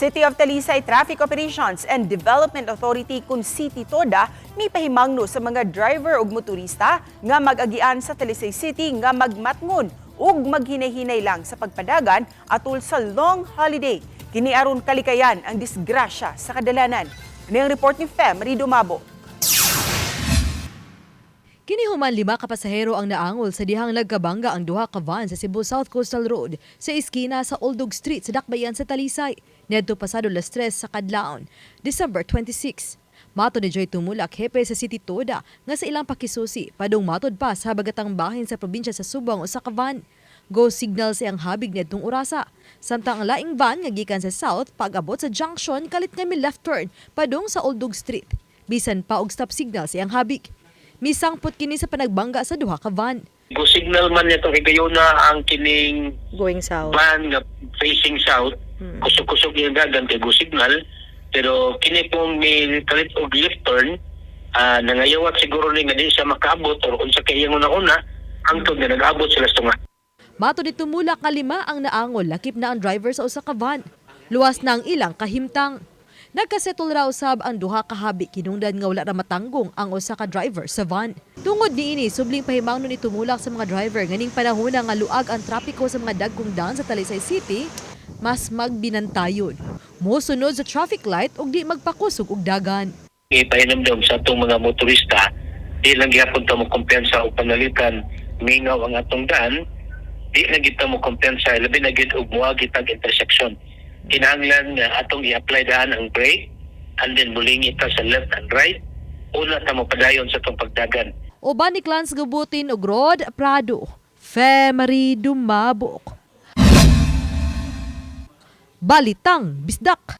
City of Talisay Traffic Operations and Development Authority kun City Toda may pahimangno sa mga driver ug motorista nga mag-agian sa Talisay City nga magmatngon ug maghinay-hinay lang sa pagpadagan atol sa long holiday. Kini aron kalikayan ang disgrasya sa kadalanan. Ini ang report ni Fem Rido Mabo. Kini human 5 ka pasahero ang naangol sa dihang nagkabangga ang duha ka van sa Cebu South Coastal Road sa iskina sa Oldog Street sa Dakbayan sa Talisay. Nedto pasado 3:00 sa kadlawon, December 26. Mato ni Joy Tumulak, hepe sa City Toda, nga sa ilang pakisusi, padung matod pa sa habagatang bahin sa probinsya sa Subang o sa Kavan. Go signal sa ang habig nedtong orasa. Samtang ang laing van nga gikan sa south pag-abot sa junction kalit nga mi left turn padung sa Oldog Street. Bisan pa og stop signal sa ang habig. Misangpot kini sa panagbangga sa duha ka van. Go signal man nito higayuna ang kining Going south. van nga facing south. Kusog-kusog yung dagan kay go signal. Pero kini pong may kalit og left turn, nangayawat siguro ni nga di siya makaabot o unsa kay iyang una-una hangtod nga nag-abot sila sa tunga. Mato ni Tumulak nga 5 ang naangol, lakip na ang driver sa usa ka van. Luwas na ang ilang kahimtang. Nagkasetol raw sab ang duha ka habi kinungdan nga wala ra matanggong ang usa ka driver sa van. Tungod niini subling pahimangno ni Tumulak sa mga driver nganing panahon nga luag ang trapiko sa mga dagkong daan sa Talisay City, mas magbinantayon. Mosunod sa traffic light ug di magpakusog og dagan. Ipahinamdam sa atong mga motorista, di lang gyapon ta mo kumpensa o panalitan mingaw ang atong daan, di na kita mo kumpensa labi na gid og moagi tag intersection. Kinahanglan nga atong i-apply daan ang brake and then muling ita sa left and right. Una ta mo padayon sa atong pagdagan. Uban ni Clans Gubutin ug Rod Prado, Femery Dumabok. Balitang Bisdak.